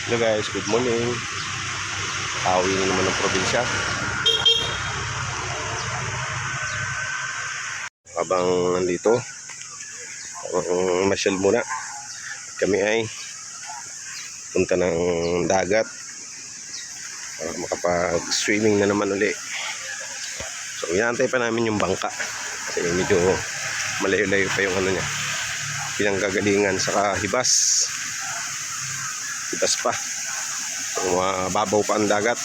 Hello guys, good morning. Pauwi na naman ng probinsya. Habang nandito, masyal muna. Kami ay punta ng dagat para makapag-swimming na naman uli. So inaantay pa namin yung bangka kasi medyo malayo-layo pa yung ano niya, pinanggagalingan sa hibas pa. So mababaw pa ang dagat.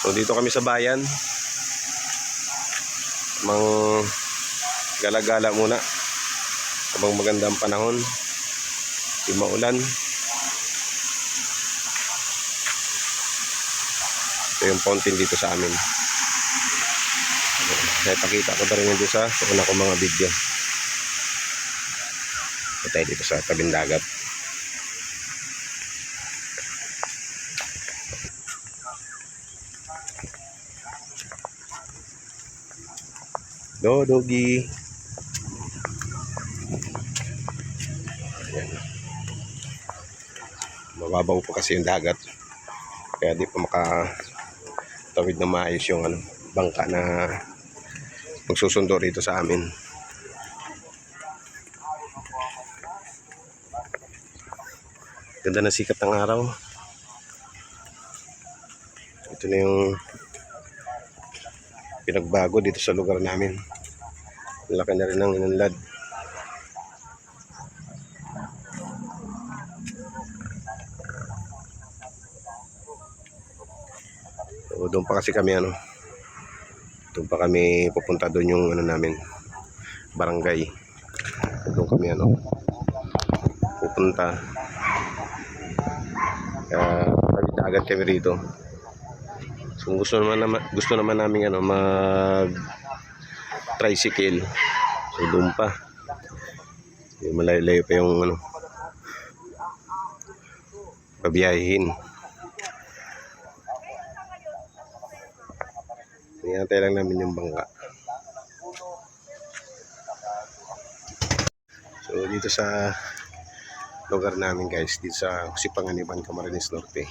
So dito kami sa bayan, mang gala-gala muna habang maganda ang panahon, di maulan. Ito yung fountain dito sa amin. Napakita ko na rin dito sa una ko mga video. Ito tayo dito sa tabing dagat. Dogi. Ayan. Mababaw pa kasi yung dagat, kaya di pa makatawid na maayos yung bangka na magsusundo rito sa amin. Ganda na sikat ng araw. Ito na yung pinagbago dito sa lugar namin. Laki na rin ng inunlad. So, doon pa kasi kami doon pa kami pupunta, doon yung namin barangay. Doon kami pupunta. Agad kami rito. So gusto naman namin mag tricycle. So doon pa. Malayo-layo pa yung pabiyahin. Hinihintay lang namin yung bangka. So dito sa lugar namin guys, dito sa Sipanganiban, Camarines Norte.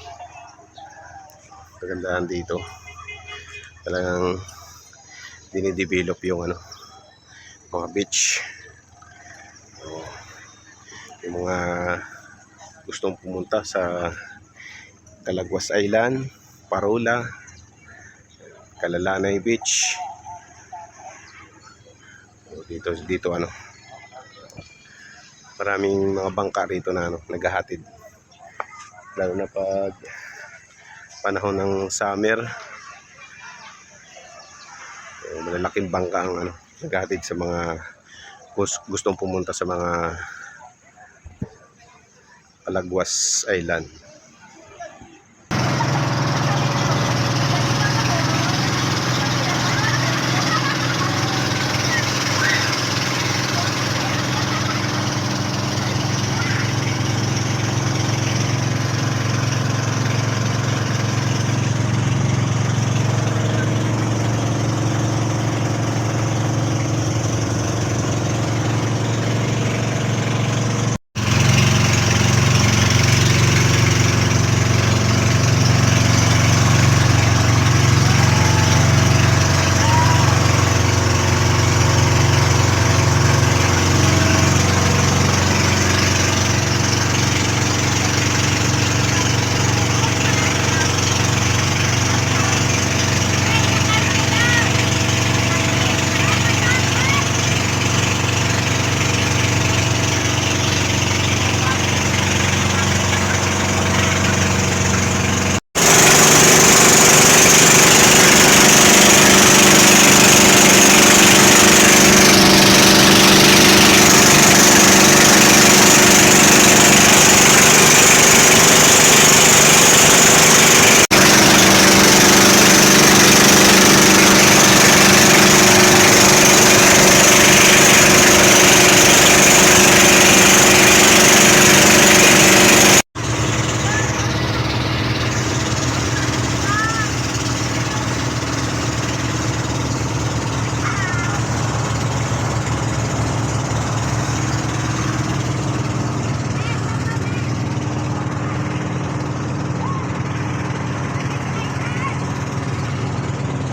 Kagandahan dito, talagang dinidevelop yung mga beach. Yung mga gustong pumunta sa Calagwas Island, Parula, Kalalanay Beach. So, dito maraming mga bangka rito na naghahatid, lalo na pag panahon ng summer. Malalaking bangka ang naghahatid sa mga gustong pumunta sa mga Calagwas Island.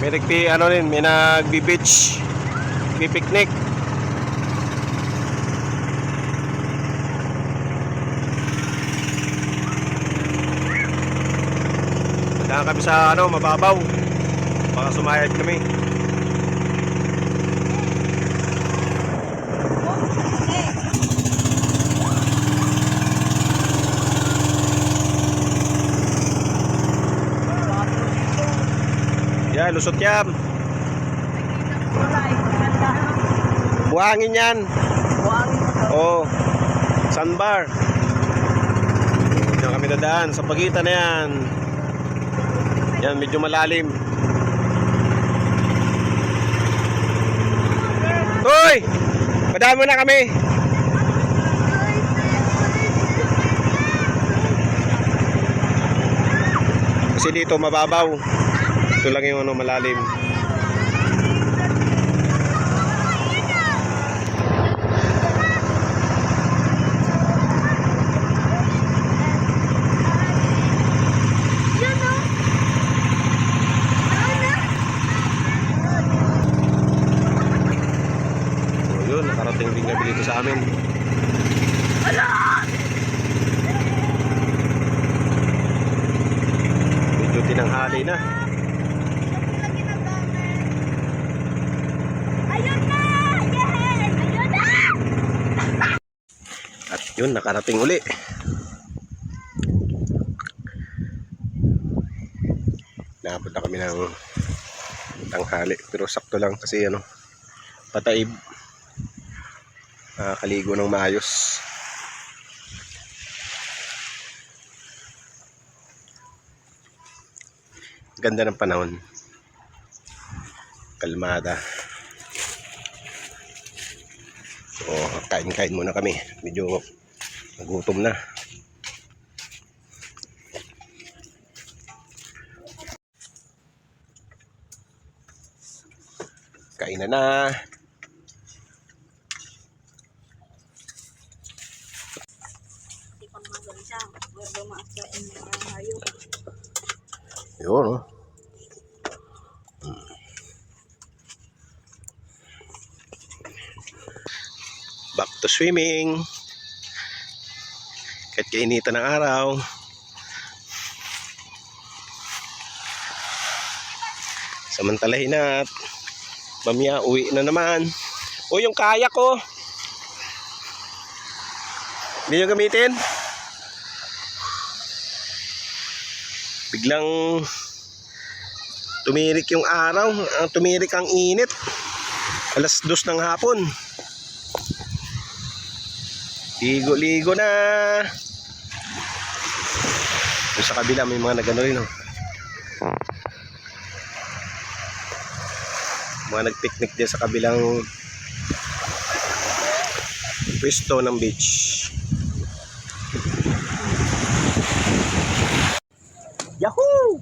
May nagbi-beach, nagbi-picnic. Kaya kami sa mababaw. Baka sumayad kami. Yan, lusot yan. Buhangin yan. Oh, sandbar. Diyan kami dadaan sa pagitan na yan. Yan, medyo malalim. Hoy! Padaan mo na kami. Kasi dito mababaw. Ito lang yung malalim. Nakarating din gabi dito sa amin. Medyo tinanghali na. At yun, nakarating uli. Naabot na kami ng tanghali. Pero sakto lang kasi pataib. Kaligo ng maayos. Ganda ng panahon. Kalmada. So, kain-kain muna kami. Medyo nagutom na. Kain na. Yun, Back to swimming. Kahit kainitan ng araw. Samantalahin na at mamaya uwi na naman. O, yung kayak ko. Hindi nyo gamitin? Biglang tumirik yung araw, tumirik ang init. 2:00 ng hapon. Ligo-ligo na. Doon sa kabila may mga nagano rin. Mga nagpiknik din sa kabilang pwesto ng beach. Yahoo!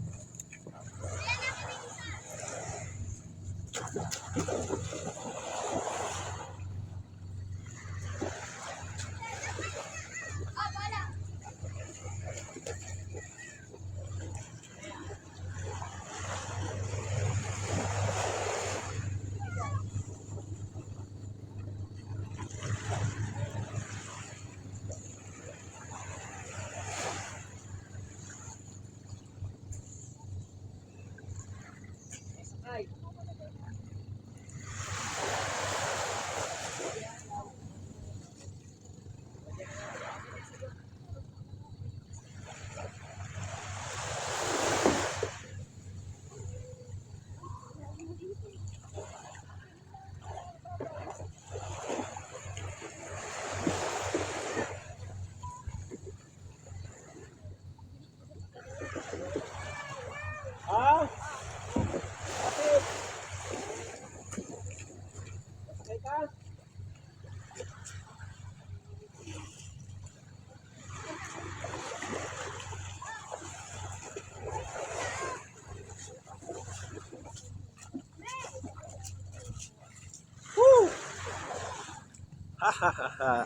Ha ha ha ha.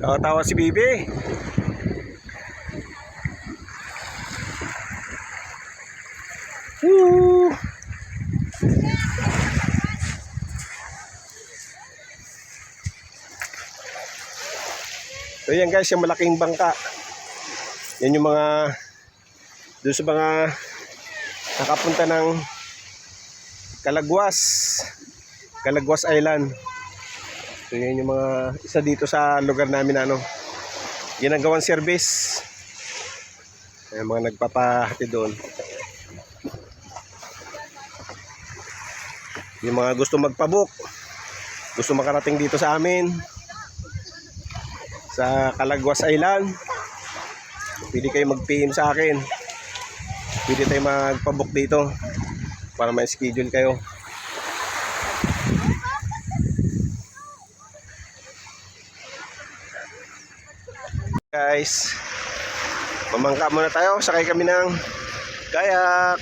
Tawa-tawa si Bibi. Woo! So yan guys, yung malaking bangka. Yan yung mga doon sa mga nakapunta ng Calagwas Island. So yan yung mga isa dito sa lugar namin ano, ginagawang service. Yung mga nagpapahati doon. Yung mga gusto magpabook, gusto makarating dito sa amin sa Calagwas Island, pwede kayo mag-PM sa akin. Pwede tayo magpabook dito para ma-schedule kayo. Guys, mamangka muna tayo, sakay kami ng kayak.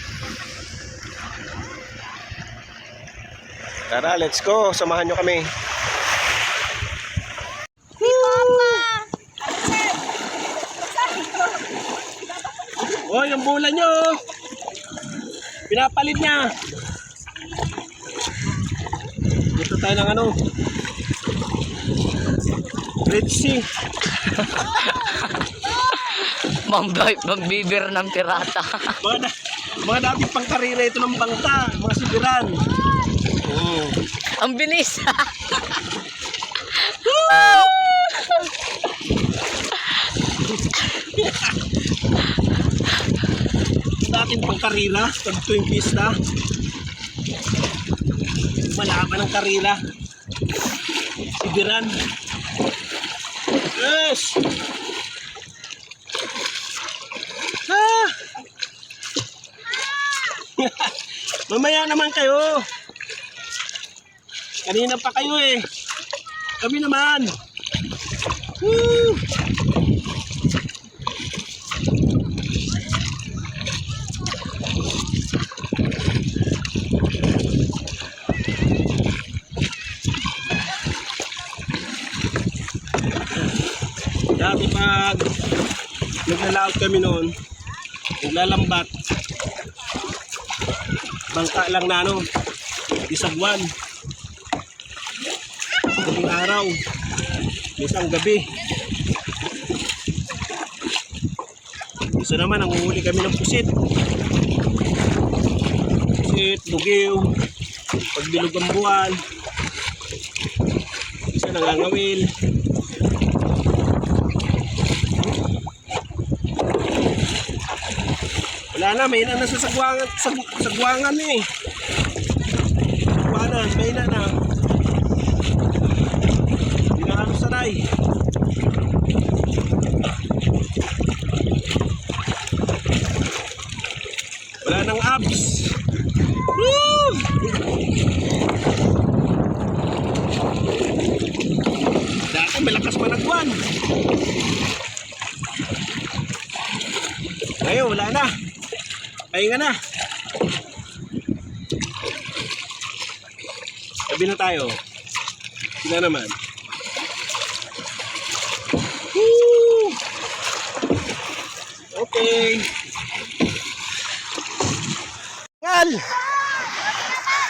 Tara, let's go, samahan nyo kami. Oh, yung bola nyo, pinapalit niya. Dito tayo ng ano, Red Sea. Magbibir ng pirata. mga dating pangkarira ito ng bangka, mga sibiran. Oh. Ang bilis. Dating pangkarira, pag tuwing pista. Malaban ng karira. Sibiran. Yes! Ah! Mamaya naman kayo. Kanina pa kayo eh. Kami naman. Woo! Dati pag naglalaot kami noon, naglalambat, bangka lang na ano, isagwan. Galing araw, isang gabi. Isa naman, nanguhuli kami ng pusit. Pusit, bugiw, pagbilog ang buwan. Isa nangangawil. Wala na, may na sa sagwangan eh. Sagwanan, may na. Hindi na ano sanay. Wala nang abs. Woo! Dati malakas managwan. Ngayon, wala na. Pahinga na. Sabi na tayo. Sila naman. Woo! Okay. Ngal!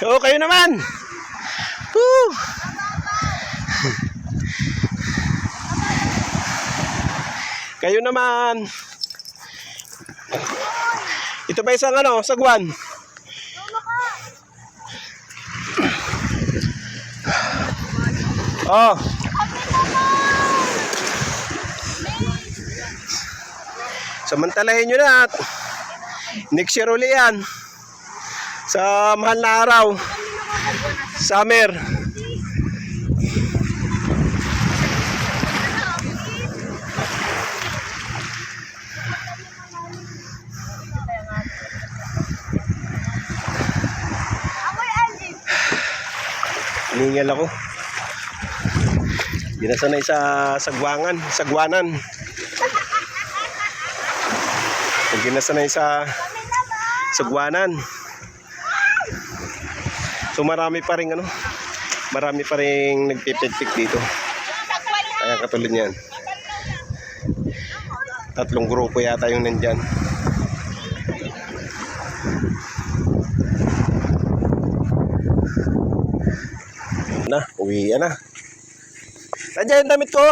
So, kayo naman. Woo! Kayo naman. Ito ba isang ano, sagwan? Oh. Samantalahin nyo na. Next year uli yan. Sa mahal na araw. Summer. Hiningal ako. Hindi na sanay sa sagwanan. Hindi na sanay sa sagwanan. So marami pa ring nagpipik-pik dito. Kaya katulad niyan. Tatlong grupo yata yung nandyan. Na, uwi na. Nandiyan yung damit ko.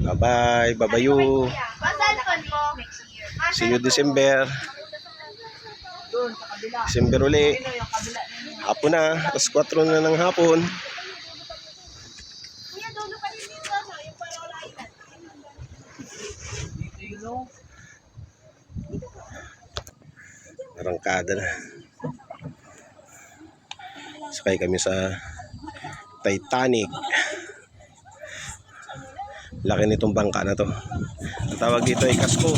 Bye-bye, babayu. See you December. December uli. Hapon na, alas 4 na ng hapon. Arangkada na. Sakay kami sa Titanic. Laki nitong bangka na to. Ang tawag dito ay kasko.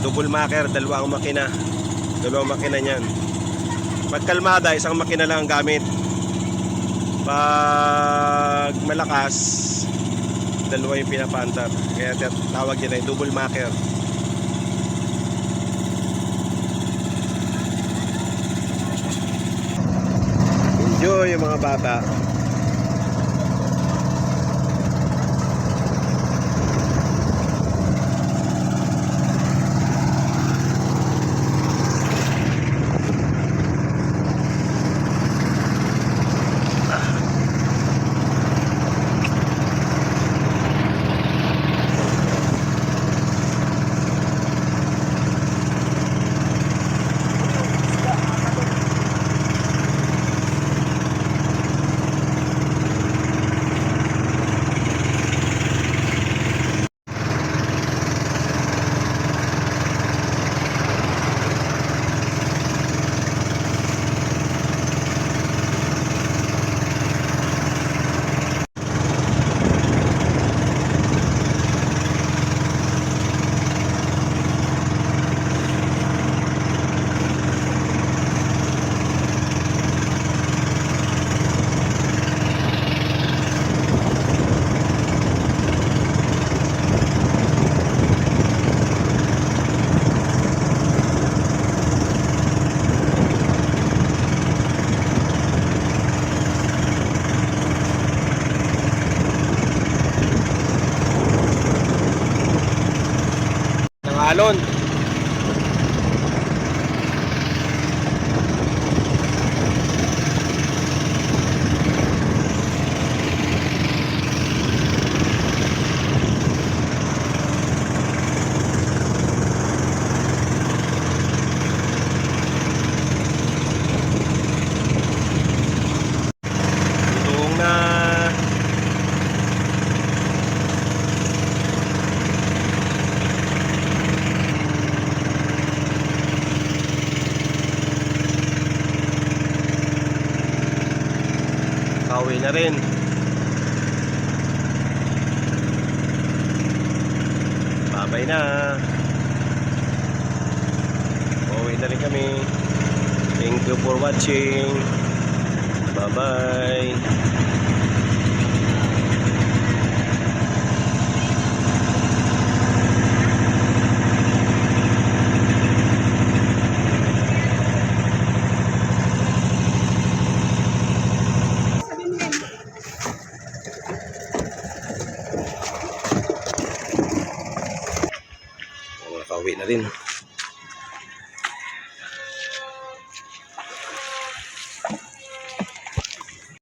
Double maker, dalawang makina. Dalawang makina niyan. Pag kalmada, isang makina lang ang gamit. Pag malakas, dalawa yung pinapaandar. Kaya tawag yan ay double maker. Enjoy yung mga bata. Ng alon. Tutong na. Pauwi na rin. Babay na. Pauwi na rin kami. Thank you for watching. Bye-bye. Nakauwi na rin.